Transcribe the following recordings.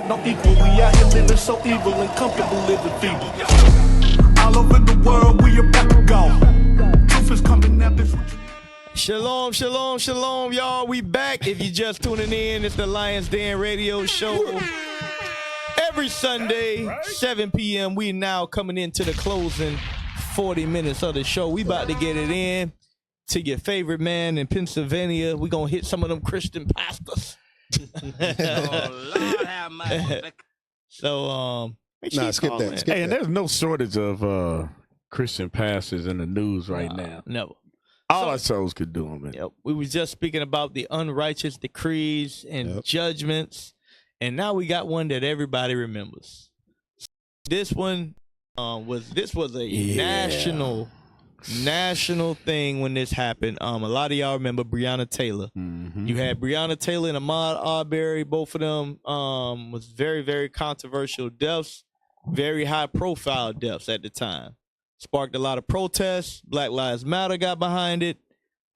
have no equal. We out here living so evil and comfortable living feeble. All over the world, we about to go. Truth is coming out this. Shalom, shalom, shalom, y'all. We back. If you just tuning in, it's the Lions Den Radio Show. Every Sunday, 7 p.m., we now coming into the closing 40 minutes of the show. We about to get it in to your favorite man in Pennsylvania. We going to hit some of them Christian pastors. Oh, Lord have mercy. So, skip that. Hey, and there's no shortage of Christian pastors in the news right now. No. All our shows could do them. Yep. We was just speaking about the unrighteous decrees and judgments, and now we got one that everybody remembers. This one was a national thing when this happened. A lot of y'all remember Breonna Taylor. Mm-hmm. You had Breonna Taylor and Ahmaud Arbery. Both of them was very, very controversial deaths, very high profile deaths at the time. Sparked a lot of protests. Black Lives Matter got behind it.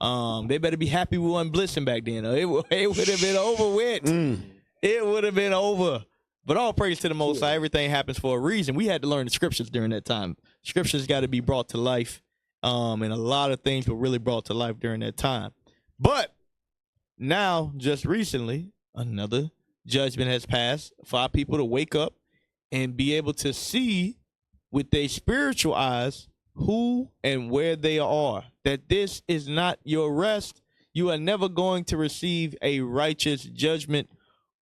They better be happy we wasn't blitzing back then. It would have been over with. It would have been over. But all praise to the Most High. Everything happens for a reason. We had to learn the scriptures during that time. Scriptures got to be brought to life. And a lot of things were really brought to life during that time. But now, just recently, another judgment has passed for our people to wake up and be able to see with their spiritual eyes who and where they are, that this is not your rest. You are never going to receive a righteous judgment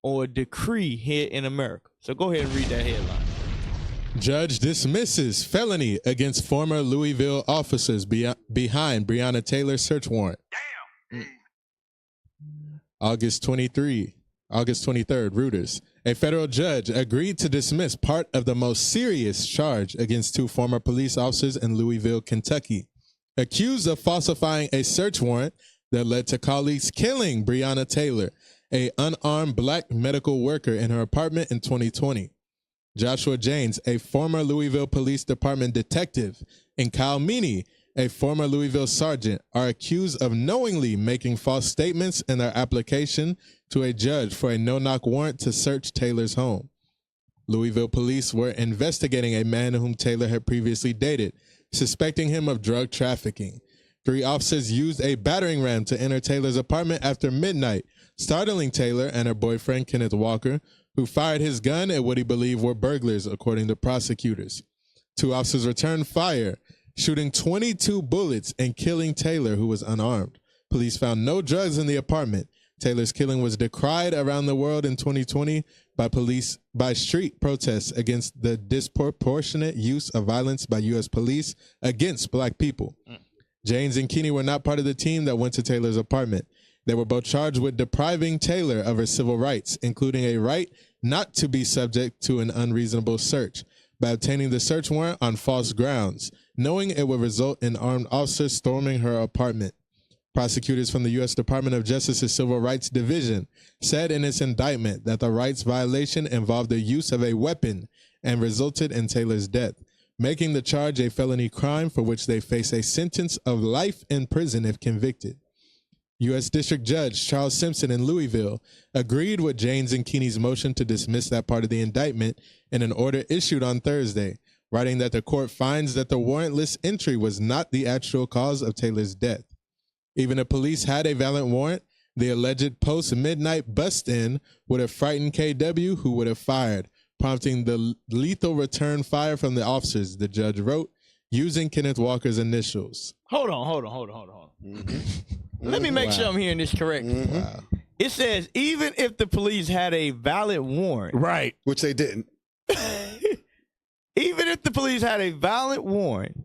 or decree here in America. So go ahead and read that headline. Judge dismisses felony against former Louisville officers behind Breonna Taylor search warrant. Damn. August 23rd, Reuters. A federal judge agreed to dismiss part of the most serious charge against two former police officers in Louisville, Kentucky, accused of falsifying a search warrant that led to colleagues killing Breonna Taylor, an unarmed black medical worker, in her apartment in 2020. Joshua James, a former Louisville Police Department detective, and Kyle Meany, a former Louisville sergeant, are accused of knowingly making false statements in their application to a judge for a no-knock warrant to search Taylor's home. Louisville police were investigating a man whom Taylor had previously dated, suspecting him of drug trafficking. 3 officers used a battering ram to enter Taylor's apartment after midnight, startling Taylor and her boyfriend, Kenneth Walker, who fired his gun at what he believed were burglars, according to prosecutors. 2 officers returned fire, shooting 22 bullets and killing Taylor, who was unarmed. Police found no drugs in the apartment. Taylor's killing was decried around the world in 2020 by street protests against the disproportionate use of violence by U.S. police against black people. James and Keeney were not part of the team that went to Taylor's apartment. They were both charged with depriving Taylor of her civil rights, including a right not to be subject to an unreasonable search, by obtaining the search warrant on false grounds, knowing it would result in armed officers storming her apartment. Prosecutors from the U.S. Department of Justice's Civil Rights Division said in its indictment that the rights violation involved the use of a weapon and resulted in Taylor's death, making the charge a felony crime for which they face a sentence of life in prison if convicted. U.S. District Judge Charles Simpson in Louisville agreed with James and Keeney's motion to dismiss that part of the indictment in an order issued on Thursday, writing that the court finds that the warrantless entry was not the actual cause of Taylor's death. Even if police had a valid warrant, the alleged post-midnight bust-in would have frightened KW, who would have fired, prompting the lethal return fire from the officers, the judge wrote, using Kenneth Walker's initials. Hold on. Mm-hmm. Let me make sure I'm hearing this correct. Mm-hmm. Wow. It says, even if the police had a valid warrant. Right. Which they didn't. Even if the police had a valid warrant,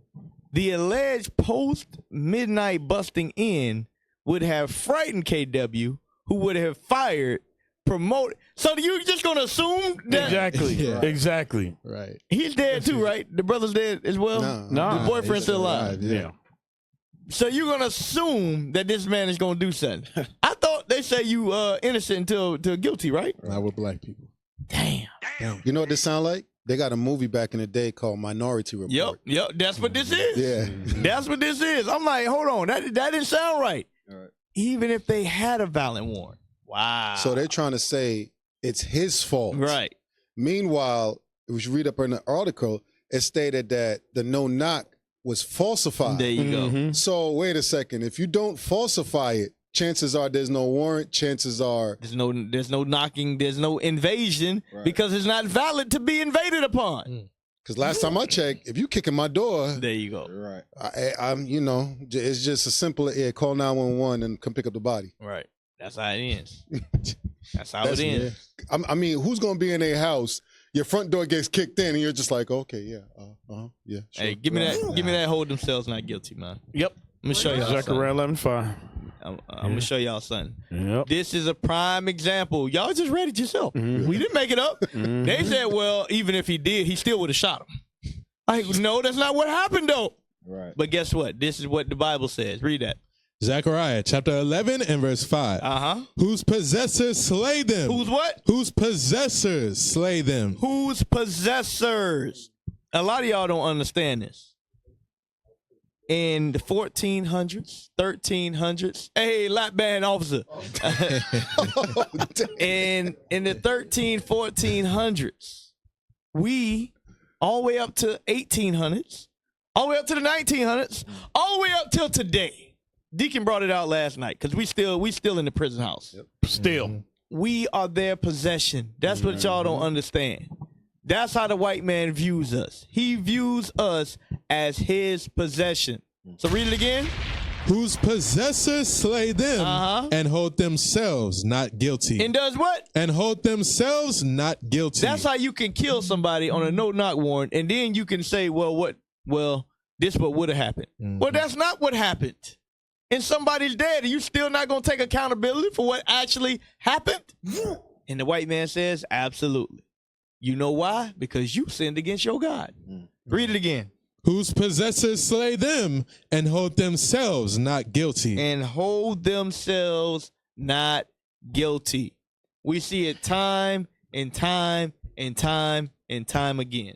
the alleged post-midnight busting in would have frightened KW, who would have fired, promoted. So you just going to assume that Exactly. Yeah. Exactly. Right. he's dead too, right? The brother's dead as well? No. The boyfriend's still alive. Yeah. So you're going to assume that this man is going to do something. I thought they say you innocent until guilty, right? Not with black people. Damn. You know what this sound like? They got a movie back in the day called Minority Report. Yep. That's what this is. Yeah. That's what this is. I'm like, hold on. That didn't sound right. All right. Even if they had a valid warrant. Wow. So they're trying to say it's his fault. Right. Meanwhile, if you read up in the article, it stated that the no knock was falsified. There you go. So wait a second. If you don't falsify it, chances are there's no warrant. Chances are there's no knocking, there's no invasion because it's not valid to be invaded upon. Because last time I checked, if you kick in my door, there you go. Right. I'm it's just a simple call 911 and come pick up the body. Right. That's how it ends. That's how it ends. I mean, who's gonna be in a house? Your front door gets kicked in, and you're just like, okay, yeah, yeah. Sure. Hey, give me that. Hold themselves not guilty, man. Yep. I'm gonna show y'all. Zechariah 11:5. I'm gonna show y'all something. Yep. This is a prime example. Y'all just read it yourself. We didn't make it up. They said, well, even if he did, he still would have shot him. Like, no, that's not what happened though. Right. But guess what? This is what the Bible says. Read that. Zechariah chapter 11 and verse 5. Whose possessors slay them. Whose what? Whose possessors slay them. Whose possessors? A lot of y'all don't understand this. In the 1400s, 1300s, hey, lap band officer. in the 1400s, we all the way up to 1800s, all the way up to the 1900s, all the way up till today. Deacon brought it out last night because we still in the prison house. Still. We are their possession. That's what y'all don't understand. That's how the white man views us. He views us as his possession. So read it again. Whose possessors slay them and hold themselves not guilty. And does what? And hold themselves not guilty. That's how you can kill somebody on a no-knock warrant, and then you can say, well, this what would have happened. Well, that's not what happened. And somebody's dead, and you still not going to take accountability for what actually happened? And the white man says, absolutely. You know why? Because you sinned against your God. Read it again. Whose possessors slay them and hold themselves not guilty. And hold themselves not guilty. We see it time and time and time and time again.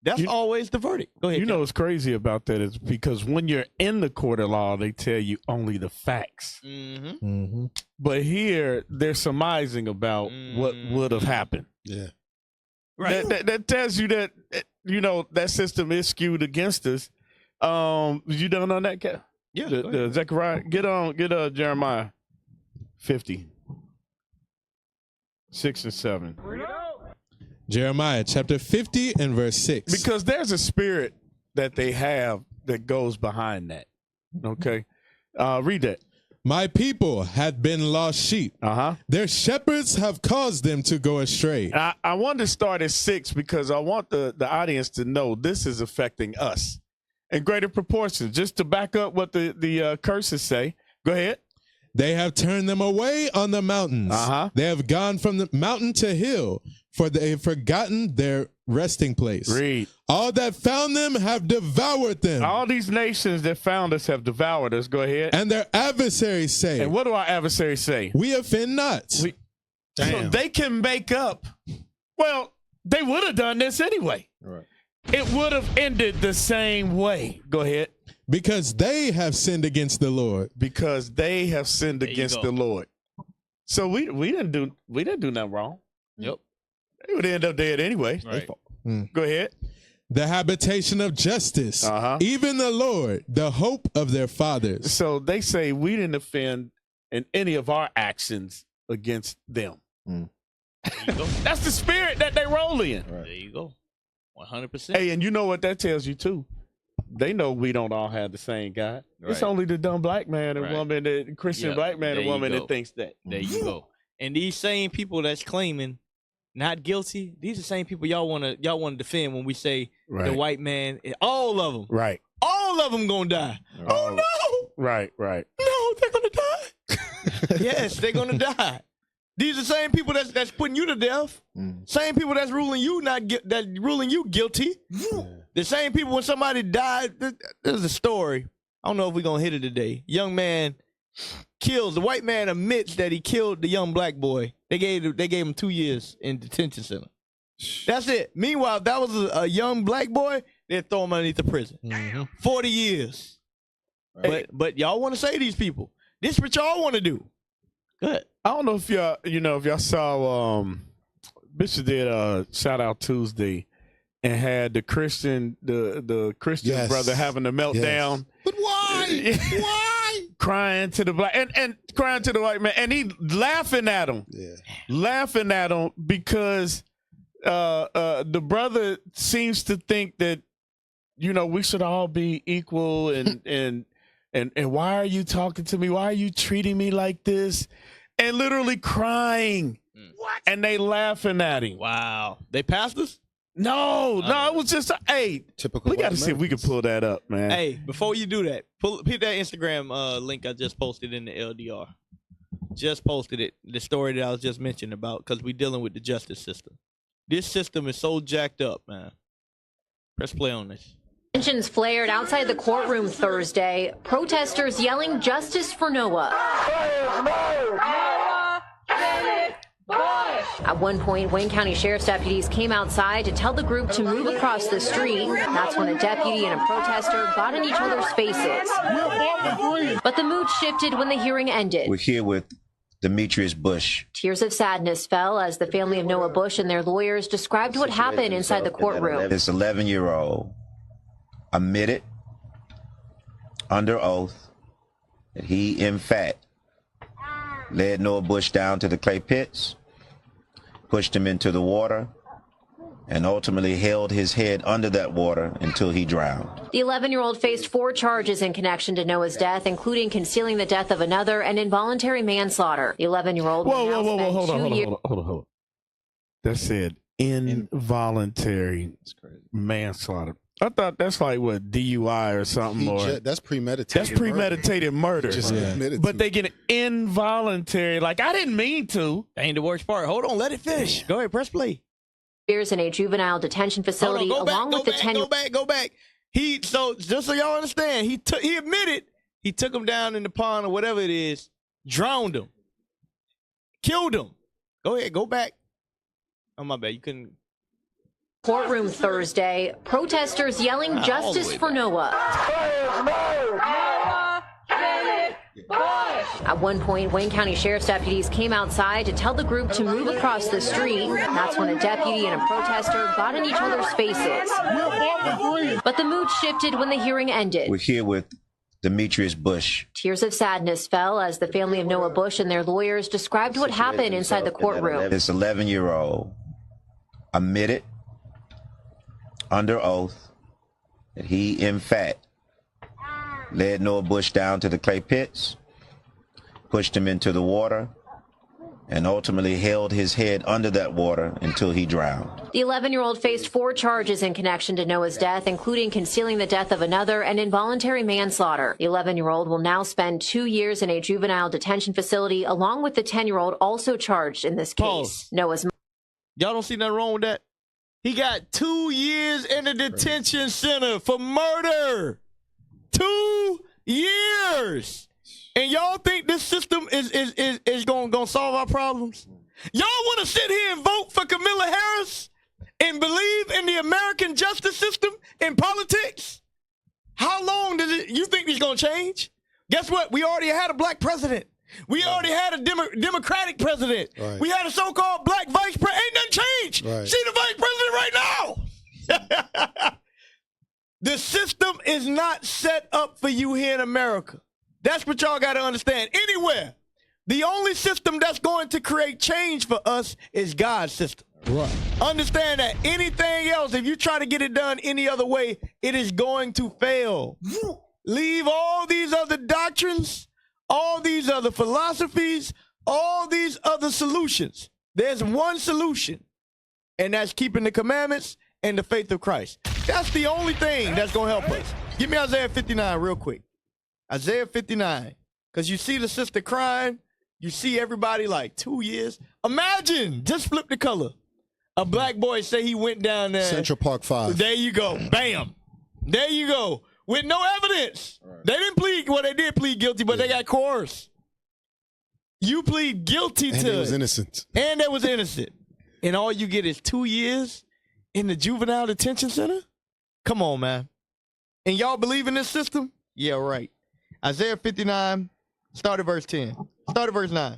That's always the verdict. Go ahead. You know what's crazy about that is because when you're in the court of law, they tell you only the facts. But here, they're surmising about what would have happened. Yeah. Right. That tells you that, that system is skewed against us. You done on that, Cat? Yeah. The Zechariah, get Jeremiah 50, 6 and 7. Jeremiah chapter 50 and verse 6. Because there's a spirit that they have that goes behind that. Okay. Read that. My people had been lost sheep. Their shepherds have caused them to go astray. I want to start at 6 because I want the audience to know this is affecting us in greater proportions. Just to back up what the curses say. Go ahead. They have turned them away on the mountains. They have gone from the mountain to hill, for they have forgotten their resting place. Read. All that found them have devoured them. All these nations that found us have devoured us. Go ahead. And their adversaries say. And what do our adversaries say? We offend not. So they can make up. Well, they would have done this anyway. Right. It would have ended the same way. Go ahead. Because they have sinned against the Lord. Because they have sinned against the Lord. So we didn't do nothing wrong. Yep. They would end up dead anyway. Right. Go ahead. The habitation of justice, even the Lord, the hope of their fathers. So they say we didn't offend in any of our actions against them. There you go. That's the spirit that they roll in. Right. There you go. 100%. Hey, and you know what that tells you too? They know we don't all have the same God. Right. It's only the dumb black man and woman, the Christian black man and woman that thinks that. There you go. And these same people that's claiming not guilty, these are the same people y'all want to defend when we say the white man, all of them. Right. All of them going to die. Oh, no. Right. No, they're going to die. Yes, they're going to die. These are the same people that's putting you to death. Same people that's ruling you guilty. The same people when somebody died. There's a story. I don't know if we're gonna hit it today. Young man kills. The white man admits that he killed the young black boy. They gave him 2 years in detention center. That's it. Meanwhile, if that was a young black boy, they'd throw him underneath the prison. 40 years. Right. But y'all want to say these people. This is what y'all want to do. Good. I don't know if y'all saw Bishop did Shout Out Tuesday and had the Christian Yes. brother having a meltdown. But why? Why? Crying to the black and crying to the white man, and he laughing at him. Yeah. Laughing at him because the brother seems to think that, we should all be equal and why are you talking to me? Why are you treating me like this? And literally crying. What? And they laughing at him. Wow. They pastors? No, it was just Typical. we got to white see if we can Americans. pull that up, man. Hey, before you do that, hit that Instagram link I just posted in the LDR. Just posted it. The story that I was just mentioning about, because we're dealing with the justice system. This system is so jacked up, man. Press play on this. Tensions flared outside the courtroom Thursday. Protesters yelling justice for Noah. At one point, Wayne County Sheriff's deputies came outside to tell the group to move across the street. That's when a deputy and a protester got in each other's faces. But the mood shifted when the hearing ended. We're here with Demetrius Bush. Tears of sadness fell as the family of Noah Bush and their lawyers described what happened inside the courtroom. This 11-year-old admitted under oath that he, in fact, led Noah Bush down to the clay pits, pushed him into the water, and ultimately held his head under that water until he drowned. The 11-year-old faced 4 charges in connection to Noah's death, including concealing the death of another and involuntary manslaughter. The 11-year-old Whoa, hold on. That said involuntary manslaughter. I thought that's like what, DUI or something, That's premeditated. that's premeditated murder. Just admitted But to they it. get involuntary. Like, I didn't mean to. That ain't the worst part. Hold on, let it finish. Go ahead, press play. years in a juvenile detention facility, Hold on, along with the 10. Go back. So just so y'all understand, he admitted he took him down in the pond or whatever it is, drowned him, killed him. Go ahead, go back. Oh my bad, you couldn't. Courtroom Thursday, protesters yelling justice for Noah. At one point, Wayne County Sheriff's deputies came outside to tell the group to move across the street. That's when a deputy and a protester got in each other's faces. But the mood shifted when the hearing ended. We're here with Demetrius Bush. Tears of sadness fell as the family of Noah Bush and their lawyers described what happened inside the courtroom. This 11-year-old admitted under oath that he, in fact, led Noah Bush down to the clay pits, pushed him into the water, and ultimately held his head under that water until he drowned. The 11-year-old faced 4 charges in connection to Noah's death, including concealing the death of another and involuntary manslaughter. The 11-year-old will now spend 2 years in a juvenile detention facility, along with the 10-year-old also charged in this case. Pause. Noah's Y'all don't see nothing wrong with that? He got 2 years in a detention center for murder. 2 years. And y'all think this system is gonna solve our problems? Y'all want to sit here and vote for Kamala Harris and believe in the American justice system in politics? How long does you think it's gonna change? Guess what? We already had a black president. We already had a Democratic president. Right. We had a so-called black vice president. Ain't nothing changed. Right. See the vice president right now. The system is not set up for you here in America. That's what y'all got to understand. Anywhere, the only system that's going to create change for us is God's system. Right. Understand that anything else, if you try to get it done any other way, it is going to fail. Leave all these other doctrines, all these other philosophies, all these other solutions. There's one solution, and that's keeping the commandments and the faith of Christ. That's the only thing that's going to help us. Give me Isaiah 59 real quick. Isaiah 59. Because you see the sister crying. You see everybody like 2 years. Imagine, just flip the color. A black boy say he went down there. Central Park 5. There you go. Bam. There you go. With no evidence. Right. They didn't plead, well, they did plead guilty, but they got coerced. You plead guilty to it. And it was innocent. And they was innocent. And all you get is 2 years in the juvenile detention center? Come on, man. And y'all believe in this system? Yeah, right. Isaiah 59, start at verse 10. Start at verse 9.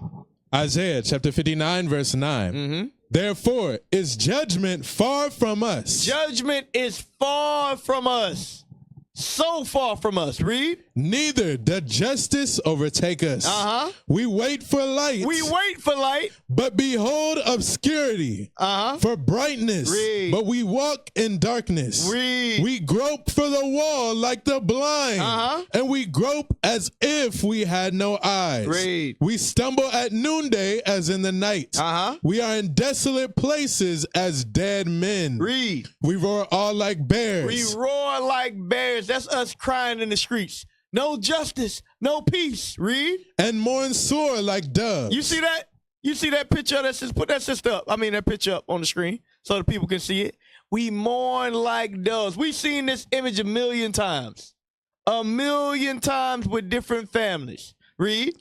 Isaiah chapter 59, verse 9. Mm-hmm. Therefore, is judgment far from us? Judgment is far from us. So far from us. Read. Neither does justice overtake us. We wait for light. We wait for light. But behold obscurity. For brightness. Read. But we walk in darkness. Read. We grope for the wall like the blind. And we grope as if we had no eyes. Read. We stumble at noonday as in the night. We are in desolate places as dead men. Read. We roar all like bears. We roar like bears. That's us crying in the streets. No justice, no peace. Read. And mourn sore like doves. You see that? You see that picture? Put that sister up. I mean, that picture up on the screen so the people can see it. We mourn like doves. We've seen this image a million times. A million times with different families. Read.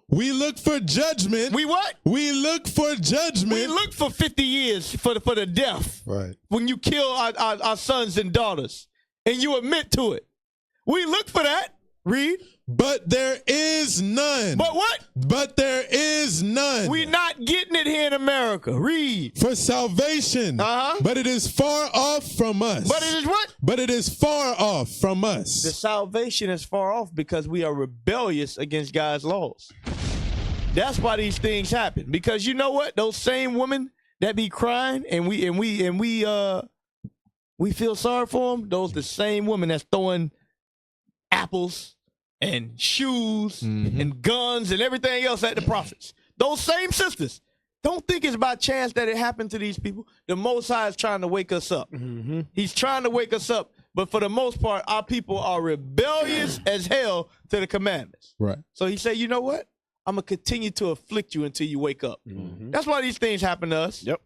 We look for judgment. We what? We look for judgment. We look for 50 years for the death. Right. When you kill our sons and daughters and you admit to it. We look for that. Read. But there is none. But what? But there is none. We're not getting it here in America. Read. For salvation. But it is far off from us. But it is what? But it is far off from us. The salvation is far off because we are rebellious against God's laws. That's why these things happen. Because you know what? Those same women that be crying and we feel sorry for them. Those the same women that's throwing apples and shoes and guns and everything else at the prophets. Those same sisters. Don't think it's by chance that it happened to these people. The Most High is trying to wake us up. He's trying to wake us up. But for the most part, our people are rebellious as hell to the commandments. Right. So he said, you know what? I'm going to continue to afflict you until you wake up. That's why these things happen to us. Yep.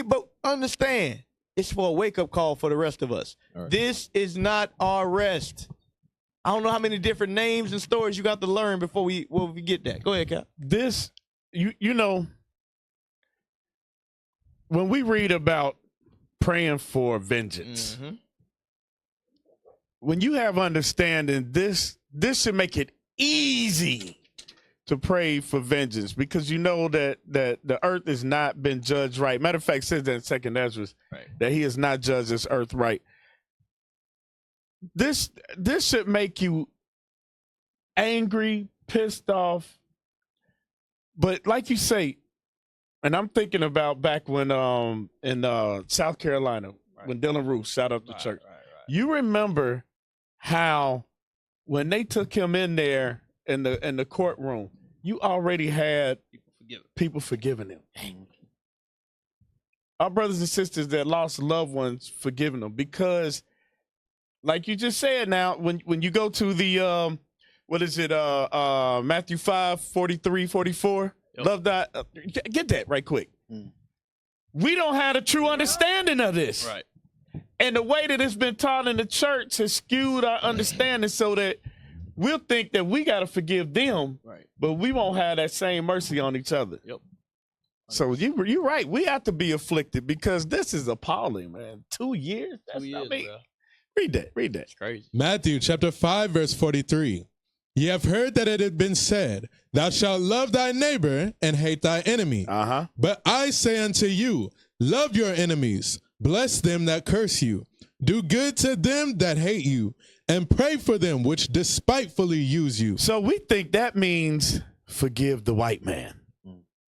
But understand, it's for a wake-up call for the rest of us. Right. This is not our rest. I don't know how many different names and stories you got to learn before we get that. Go ahead, Cap. This, you know, when we read about praying for vengeance, when you have understanding, this should make it easy to pray for vengeance, because you know that the earth has not been judged right. Matter of fact, it says that in 2nd Ezra, that he has not judged this earth right. This should make you angry, pissed off. But like you say, and I'm thinking about back when in South Carolina, when Dylan Roos shot up the church. You remember how when they took him in there in the courtroom, you already had people forgiving him. Our brothers and sisters that lost loved ones forgiving them, because like you just said, now when you go to the Matthew 5:43-44, love that, get that right quick. We don't have a true understanding of this, right? And the way that it's been taught in the church has skewed our understanding so that we'll think that we got to forgive them, right? But we won't have that same mercy on each other. Yep. So you're right. We have to be afflicted, because this is appalling, man. 2 years? That's 2 years, bro. Read that. It's crazy. Matthew chapter 5, verse 43. Ye have heard that it had been said, thou shalt love thy neighbor and hate thy enemy. But I say unto you, love your enemies, bless them that curse you, do good to them that hate you, and pray for them which despitefully use you. So we think that means forgive the white man.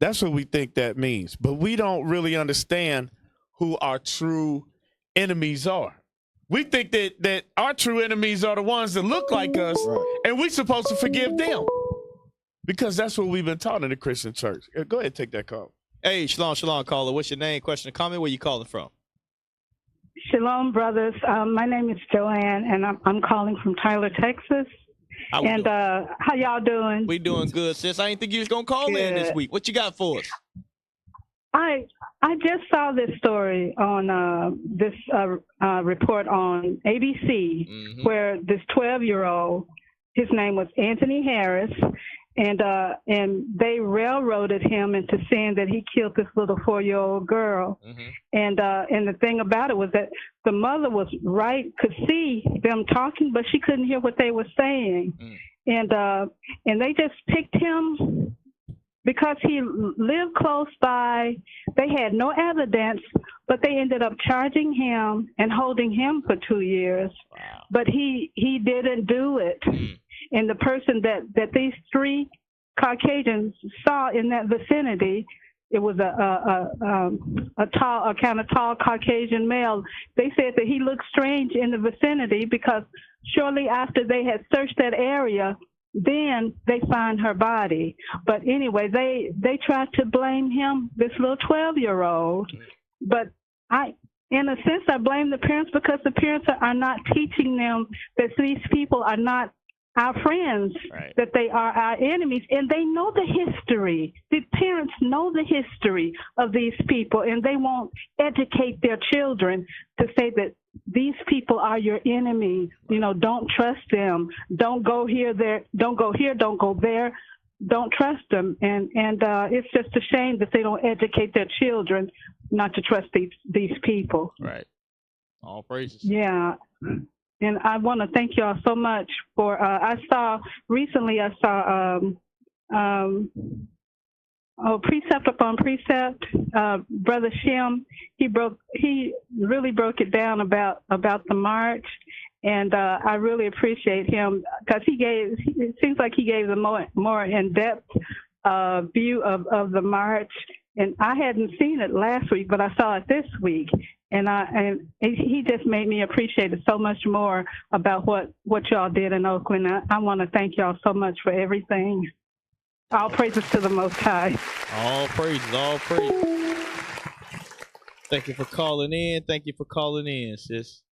That's what we think that means. But we don't really understand who our true enemies are. We think that our true enemies are the ones that look like us, and we're supposed to forgive them, because that's what we've been taught in the Christian church. Go ahead, take that call. Hey, shalom, caller. What's your name, question, or comment? Where you calling from? Shalom, brothers. My name is Joanne, and I'm calling from Tyler, Texas. How y'all doing? We doing good, sis. I didn't think you was gonna call in this week. What you got for us? I just saw this story on this report on ABC, where this 12-year-old, his name was Anthony Harris, and they railroaded him into saying that he killed this little 4-year-old girl. And the thing about it was that the mother was could see them talking, but she couldn't hear what they were saying. And they just picked him because he lived close by. They had no evidence, but they ended up charging him and holding him for 2 years. Wow. But he didn't do it. And the person that these 3 Caucasians saw in that vicinity, it was a kind of tall Caucasian male. They said that he looked strange in the vicinity because shortly after they had searched that area, then they find her body. But anyway, they tried to blame him, this little 12-year-old. But in a sense, I blame the parents because the parents are not teaching them that these people are not our friends, right, that they are our enemies, and they know the history. The parents know the history of these people, and they won't educate their children to say that these people are your enemies. You know, don't trust them. Don't go here, there. Don't go here. Don't go there. Don't trust them. And it's just a shame that they don't educate their children not to trust these people. Right. All praises. Yeah. And I want to thank y'all so much for, I saw precept upon precept, Brother Shem, he really broke it down about the march. And I really appreciate him because it seems like he gave a more in-depth view of the march. And I hadn't seen it last week, but I saw it this week. And he just made me appreciate it so much more about what y'all did in Oakland. I want to thank y'all so much for everything. All praises to the Most High. All praises, all praises. Thank you for calling in. Thank you for calling in, sis.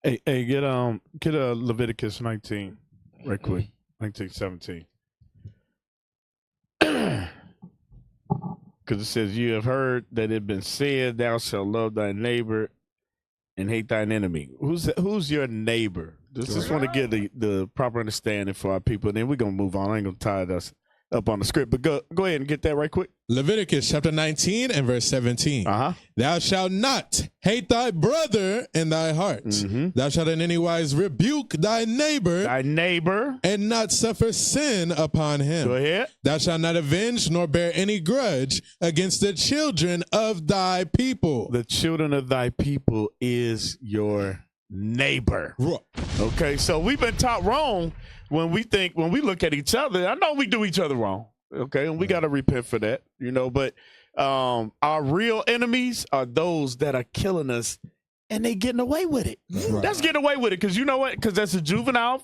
Hey, get Leviticus 19 right quick. 19:17. Because it says, you have heard that it had been said, thou shalt love thy neighbor and hate thine enemy. Who's your neighbor? Just want to get the proper understanding for our people, and then we're going to move on. I ain't going to tie us up on the script, but go ahead and get that right quick. Leviticus chapter 19 and verse 17. Thou shalt not hate thy brother in thy heart. Thou shalt in any wise rebuke thy neighbor, and not suffer sin upon him. Go ahead. Thou shalt not avenge nor bear any grudge against the children of thy people. The children of thy people is your neighbor. Okay, so we've been taught wrong when we look at each other. I know we do each other wrong. Okay, and we got to repent for that, but our real enemies are those that are killing us and they getting away with it. Right. That's getting away with it because you know what? Because that's a juvenile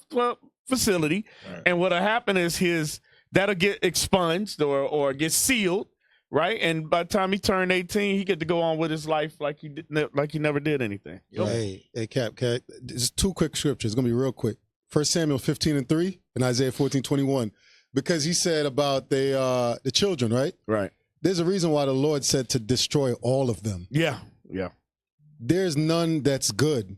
facility. Right. And what'll happen is that'll get expunged or get sealed. Right, and by the time he turned 18, he get to go on with his life like he never did anything. Hey, Cap, just 2 quick scriptures. It's gonna be real quick. 1 Samuel 15:3 and Isaiah 14:21, because he said about the children, right? Right. There's a reason why the Lord said to destroy all of them. Yeah. There's none that's good.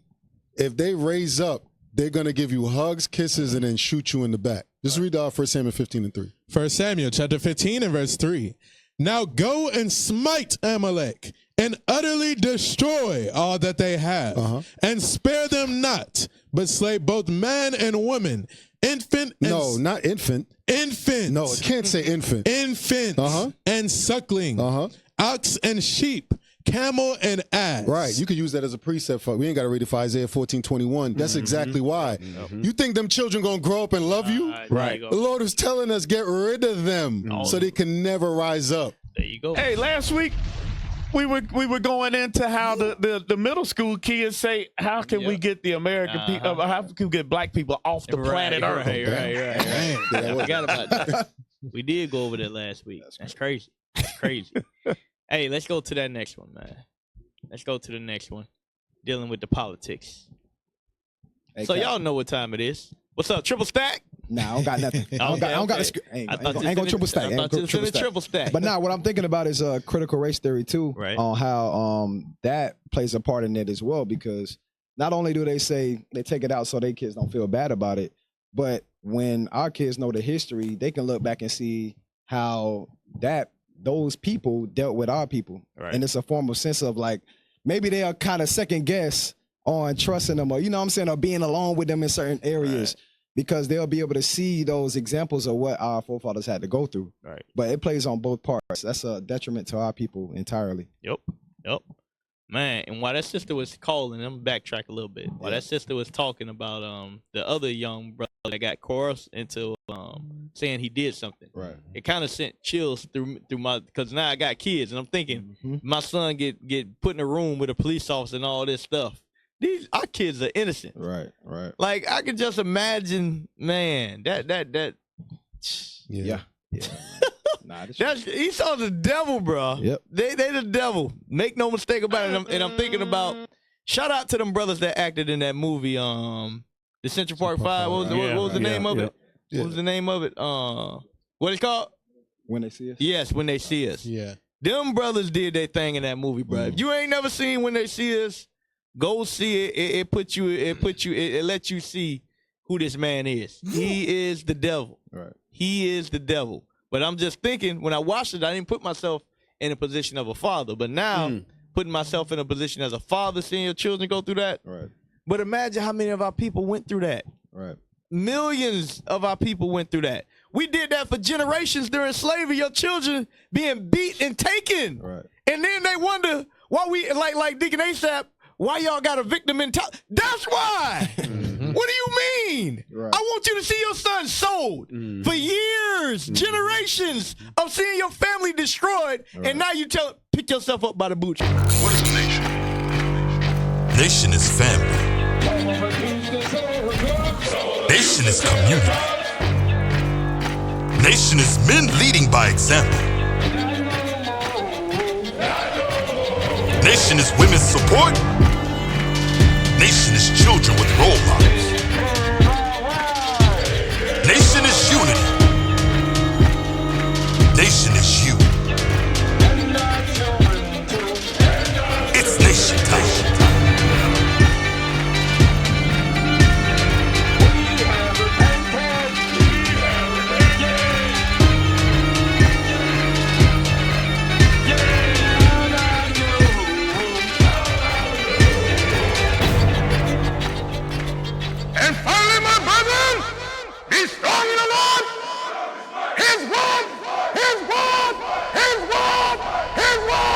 If they raise up, they're gonna give you hugs, kisses, and then shoot you in the back. Just read 1 Samuel 15:3. 1 Samuel chapter 15 and verse 3. Now go and smite Amalek and utterly destroy all that they have, and spare them not, but slay both man and woman, infant. No, not infant. Infant. No, it can't say infant. Infant and suckling, ox and sheep, camel and ass. Right. You could use that as a precept for. We ain't got to read it for Isaiah 14:21. That's exactly why. You think them children gonna grow up and love you? Right. The Lord is telling us get rid of them so they can never rise up. There you go. Hey, last week we were going into how the middle school kids say, how can we get the American people, how can we get black people off the planet Earth? Right. I forgot about that. We did go over that last week. That's crazy. That's crazy. Hey, let's go to that next one, man. Let's go to the next one. Dealing with the politics. Hey, so y'all know what time it is. What's up, triple stack? Nah, I don't got nothing. I don't got a ain't gonna triple stack. Triple stack. But what I'm thinking about is critical race theory too, right, on how that plays a part in it as well, because not only do they say they take it out so their kids don't feel bad about it, but when our kids know the history, they can look back and see how those people dealt with our people. Right. And it's a form of sense of like, maybe they are kind of second guess on trusting them, or, you know what I'm saying, or being alone with them in certain areas. Right. because they'll be able to see those examples of what our forefathers had to go through. Right. But it plays on both parts. That's a detriment to our people entirely. Yep. Man, and while that sister was calling, I'm gonna backtrack a little bit. While that sister was talking about the other young brother that got coerced into saying he did something. Right. It kind of sent chills through my, because now I got kids and I'm thinking my son get put in a room with a police officer and all this stuff. Our kids are innocent. Right. Like I could just imagine, man, that Yeah. Nah, he saw the devil, bro. Yep. They the devil. Make no mistake about it. And I'm thinking about, shout out to them brothers that acted in that movie, the Central Park Five. What was the name of it? What was the name of it? What it's called? When They See Us. Yes, When They See Us. Yeah. Them brothers did their thing in that movie, bro. If you ain't never seen When They See Us, go see it. It lets you see who this man is. He is the devil. Right. He is the devil. But I'm just thinking, when I watched it, I didn't put myself in a position of a father. But now, putting myself in a position as a father, seeing your children go through that. Right. But imagine how many of our people went through that. Right. Millions of our people went through that. We did that for generations during slavery. Your children being beat and taken. Right. And then they wonder why we, like Deacon ASAP, why y'all got a victim mentality? That's why. What do you mean? Right. I want you to see your son sold for years, generations of seeing your family destroyed, and now you pick yourself up by the bootstraps. What is a nation? Nation is family. Nation is community. Nation is men leading by example. Nation is women's support. Nation is children with role models. Nation is unity. Nation is you. It's nation time. And finally, my brethren, be strong in the Lord. His word, his word, his word, his word.